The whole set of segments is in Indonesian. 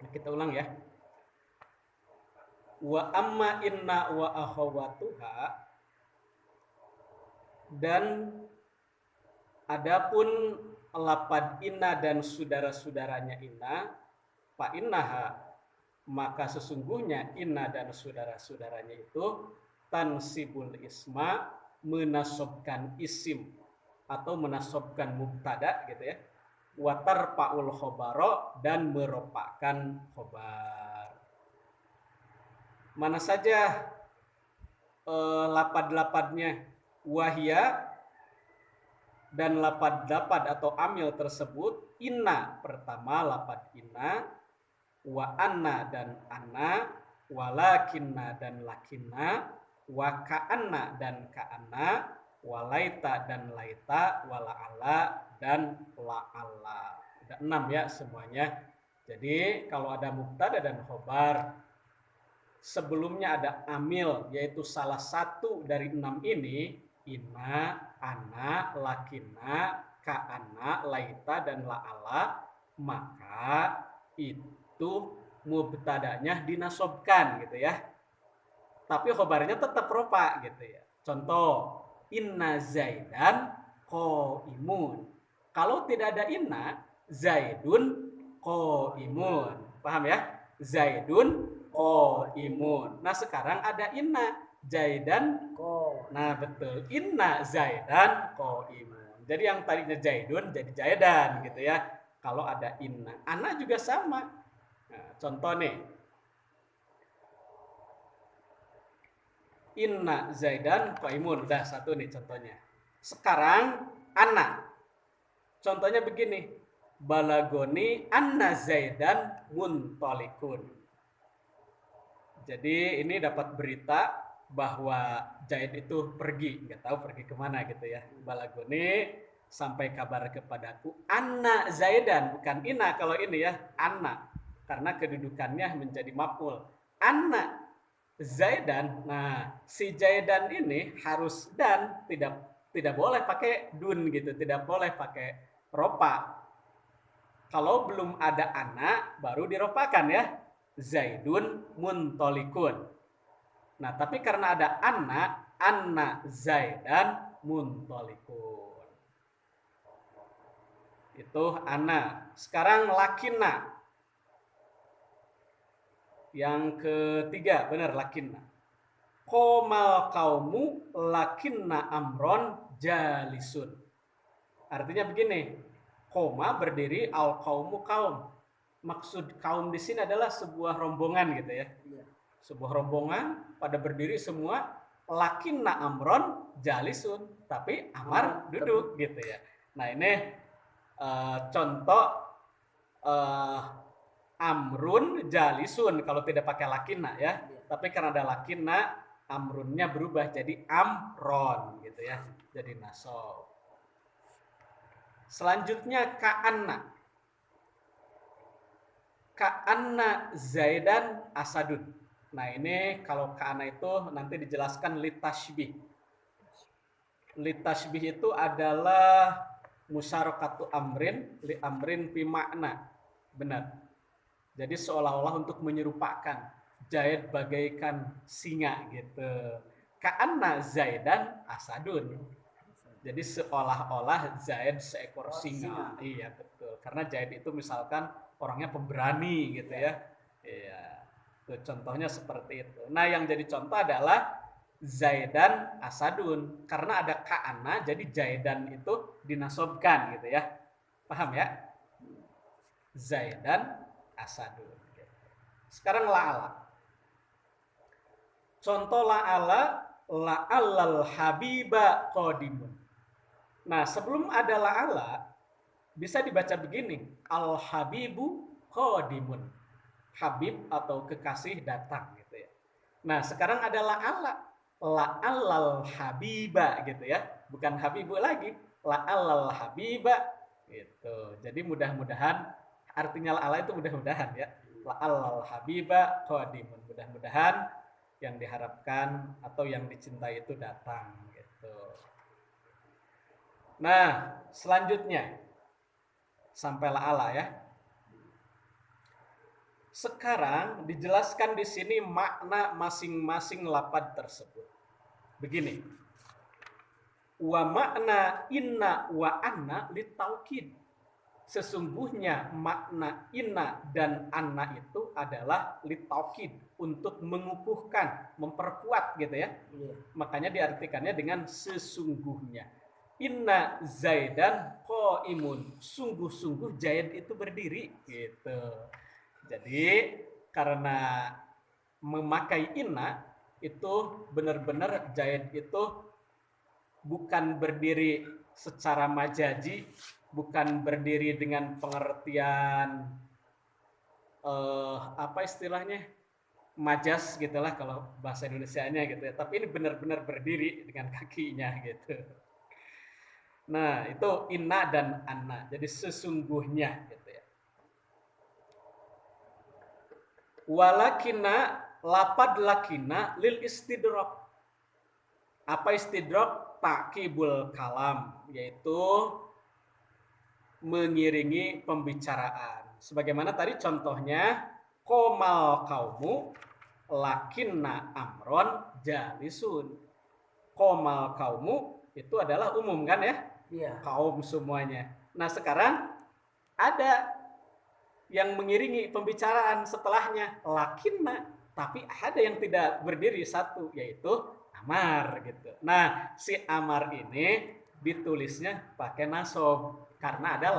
Nah, kita ulang ya. Wa amma inna wa akhawatuha, dan adapun lapad inna dan saudara-saudaranya inna, fa innaha, maka sesungguhnya inna dan saudara-saudaranya itu tansibul isma, menasobkan isim atau menasobkan mubtada gitu ya, watar paul khobaro, dan meropakan khobar. Mana saja lapad-lapadnya? Wahya, dan lapad-lapad atau amil tersebut inna, pertama lapad inna, wa anna dan anna, walakinna dan lakinna, wa ka'anna dan ka'anna, walaita dan laita, wala'ala dan la'ala. Ada 6 ya semuanya. Jadi kalau ada mubtada dan khobar, sebelumnya ada amil, yaitu salah satu dari 6 ini, inna, ana, lakina, ka'ana, laita, dan la'ala, maka itu mubtadanya dinasobkan gitu ya. Tapi khobarnya tetap ropa gitu ya. Contoh, inna zaidan qaimun. Kalau tidak ada inna, zaidun qaimun. Paham ya? Zaidun qaimun. Nah, sekarang ada inna, zaidan ko. Nah, betul. Inna zaidan qaimun. Jadi yang tadinya zaidun jadi zaidan gitu ya. Kalau ada inna. Ana juga sama. Nah, contoh nih. Inna zaidan qaimun. Udah satu nih contohnya. Sekarang ana. Contohnya begini. Balagoni anna zaidan muntolikun. Jadi ini dapat berita bahwa Zaid itu pergi, nggak tahu pergi kemana gitu ya. Balagoni sampai kabar kepadaku, anna Zaidan, bukan ina kalau ini ya, anna, karena kedudukannya menjadi maf'ul. Anna Zaidan. Nah, si Zaidan ini harus dan, tidak boleh pakai dun gitu, tidak boleh pakai ropa. Kalau belum ada anak, baru diropakan ya. Zaidun muntolikun. Nah, tapi karena ada anak Zaidan muntolikun. Itu anak. Sekarang lakina. Yang ketiga, benar lakina. Komal kaumu lakinna amron jalisun. Artinya begini, koma berdiri, al kaumu kaum. Maksud kaum di sini adalah sebuah rombongan gitu ya. Sebuah rombongan pada berdiri semua, lakinna amron jalisun, tapi amar duduk gitu ya. Nah, ini contoh amrun jalisun kalau tidak pakai lakinna ya. Tapi karena ada lakinna, amrunnya berubah jadi amron gitu ya. Jadi nasab. Selanjutnya ka'anna. Ka'anna Zaidan asadun. Nah, ini kalau ka'anna itu nanti dijelaskan litashbih. Litashbih itu adalah musyarakatu amrin li amrin fi makna. Benar. Jadi seolah-olah untuk menyerupakan Zaid bagaikan singa gitu. Ka'anna Zaidan asadun. Jadi seolah-olah Zaid seekor singa. Iya, betul. Karena Zaid itu misalkan orangnya pemberani gitu ya. Iya. Tuh, contohnya seperti itu. Nah, yang jadi contoh adalah Zaidan asadun. Karena ada ka'ana, jadi Zaidan itu dinasobkan gitu ya. Paham ya? Zaidan asadun. Sekarang la'ala. Contoh la'ala, la'allal habiba qadimun. Nah, sebelum ada la'ala, bisa dibaca begini, al-habibu qadimun. Habib atau kekasih datang gitu ya. Nah, sekarang ada la'ala, la'allal habiba gitu ya. Bukan habibu lagi, la'allal habiba gitu. Jadi mudah-mudahan, artinya la'ala itu mudah-mudahan ya. La'allal habiba qadimun. Mudah-mudahan yang diharapkan atau yang dicintai itu datang gitu. Nah, selanjutnya sampai la'ala ya. Sekarang dijelaskan di sini makna masing-masing lapad tersebut. Begini. Wa makna inna wa anna litaukid. Sesungguhnya makna inna dan anna itu adalah litaukid, untuk mengukuhkan, memperkuat gitu ya. Makanya diartikannya dengan sesungguhnya. Inna Zaidan qaimun. Sungguh-sungguh Zaid itu berdiri gitu. Jadi karena memakai inna itu benar-benar Zaid itu bukan berdiri secara majazi, bukan berdiri dengan pengertian apa istilahnya, majas gitulah kalau bahasa Indonesianya gitu ya. Tapi ini benar-benar berdiri dengan kakinya gitu. Nah itu inna dan anna, jadi sesungguhnya gitu ya. Walakina, lapad lakina lil istidrok. Apa istidrok? Takibul kalam, yaitu mengiringi pembicaraan. Sebagaimana tadi contohnya, komal kaumu lakinna amron jalisun. Komal kaumu itu adalah umum kan ya? Iya. Kaum semuanya. Nah sekarang ada yang mengiringi pembicaraan setelahnya, lakinna, tapi ada yang tidak berdiri satu, yaitu Amar gitu. Nah si Amar ini ditulisnya pakai nasob karena ada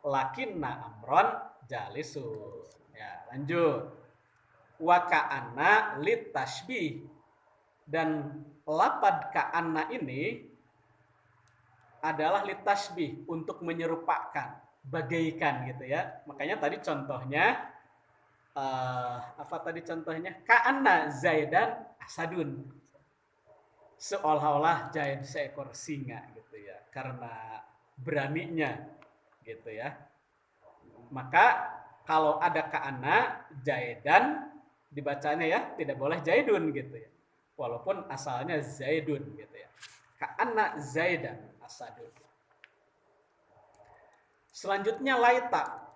lakinna amron jalisu. Ya lanjut. Wa ka'anna lit tashbih, dan lapad ka'anna ini adalah lit tashbih, untuk menyerupakan, bagaikan gitu ya. Makanya tadi contohnya apa tadi contohnya? Ka'anna Zaidan asadun. Seolah-olah Zaid seekor singa gitu ya, karena beraninya gitu ya. Maka kalau ada ka'anna Zaidan dibacanya ya, tidak boleh Zaidun gitu ya. Walaupun asalnya Zaidun gitu ya. Ka'anna Zaidan asadun. Selanjutnya laita.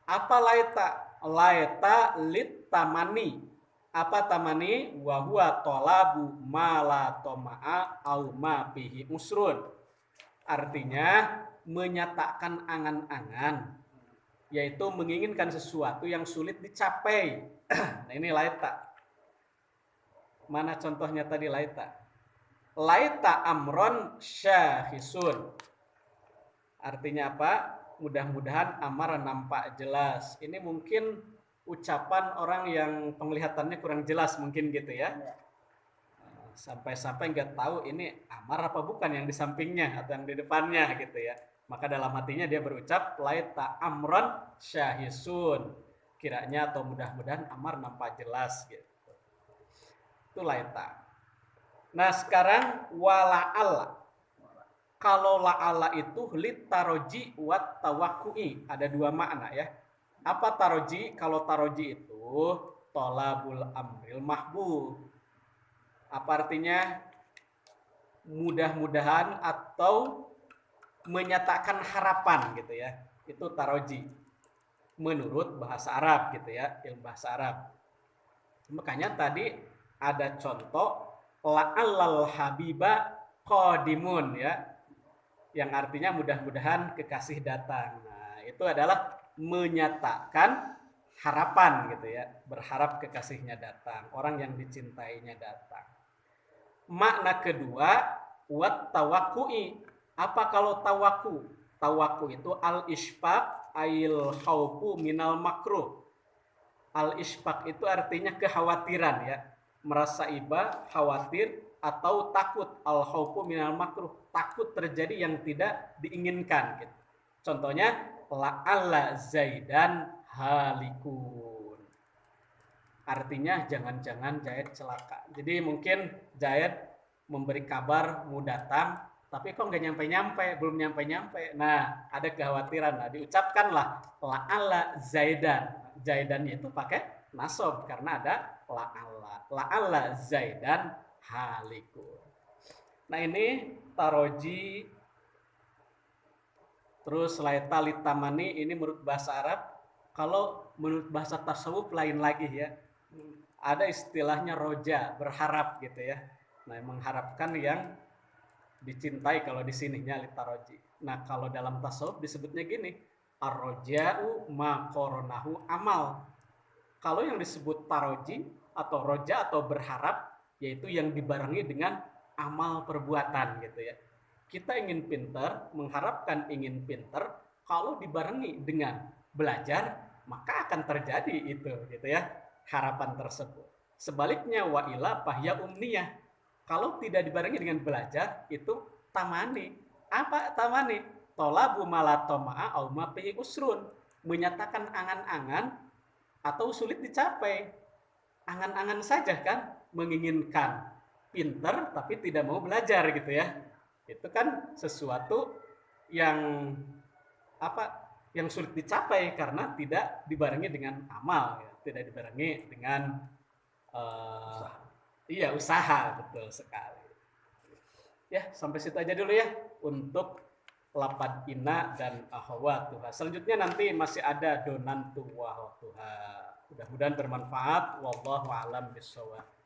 Apa laita? Laita lit tamani. Apa tamani? Wa huwa talabu ma la toma'a au ma bihi usrun. Artinya menyatakan angan-angan, yaitu menginginkan sesuatu yang sulit dicapai. Nah ini laita. Mana contohnya tadi laita? Laita amron syahisun. Artinya apa? Mudah-mudahan amar nampak jelas. Ini mungkin ucapan orang yang penglihatannya kurang jelas mungkin gitu ya. Sampai-sampai nggak tahu ini amar apa bukan yang di sampingnya atau yang di depannya gitu ya. Maka dalam hatinya dia berucap laita amron syahisun. Kiranya atau mudah-mudahan amar nampak jelas gitu. Itu laita. Nah sekarang wala'alla. Kalau la'ala itu lit taroji wat tawakui, ada dua makna ya. Apa taroji? Kalau taroji itu tolabul amril mahbub. Apa artinya? Mudah-mudahan atau menyatakan harapan gitu ya. Itu taroji. Menurut bahasa Arab gitu ya, ilmu bahasa Arab. Makanya tadi ada contoh la'allal habiba qadimun ya, yang artinya mudah-mudahan kekasih datang. Nah, itu adalah menyatakan harapan gitu ya, berharap kekasihnya datang, orang yang dicintainya datang. Makna kedua, wat tawakui. Apa kalau tawaku? Tawaku itu al-isfaq ail khaufu minal makruh. Al-isfaq itu artinya kekhawatiran ya, merasa iba, khawatir atau takut. Al-khaufu minal makruh, takut terjadi yang tidak diinginkan gitu. Contohnya la'alla Zaidan halikun. Artinya jangan-jangan Zaid celaka. Jadi mungkin Zaid memberi kabar mau datang, tapi kok nggak nyampe-nyampe, belum nyampe-nyampe. Nah, ada kekhawatiran. Nah, diucapkanlah la'alla Zaidan. Zaidannya itu pakai nasob karena ada la'alla. La'alla Zaidan halikun. Nah ini taroji, terus laita litamani ini menurut bahasa Arab. Kalau menurut bahasa tasawuf lain lagi ya. Ada istilahnya roja, berharap gitu ya. Nah, mengharapkan yang dicintai kalau di sininya litaroji. Nah, kalau dalam tasawuf disebutnya gini, arroja'u ma qoronahu amal. Kalau yang disebut taroji atau roja atau berharap, yaitu yang dibarengi dengan amal perbuatan gitu ya. Kita ingin pinter, mengharapkan ingin pinter, kalau dibarengi dengan belajar, maka akan terjadi itu gitu ya, harapan tersebut. Sebaliknya wa'ila fahya umniyah. Kalau tidak dibarengi dengan belajar, itu tamani. Apa tamani? Tolabu malatoma'a au mafihi usrun. Menyatakan angan-angan atau sulit dicapai. Angan-angan saja kan, menginginkan pinter tapi tidak mau belajar gitu ya. Itu kan sesuatu yang apa, yang sulit dicapai karena tidak dibarengi dengan amal ya. Tidak dibarengi dengan uh, usaha, betul sekali. Ya, sampai situ aja dulu ya untuk lapad ina dan akhawatuha. Selanjutnya nanti masih ada donantu wa akhawatuha. Mudah-mudahan bermanfaat. Wallahu a'lam bishawab.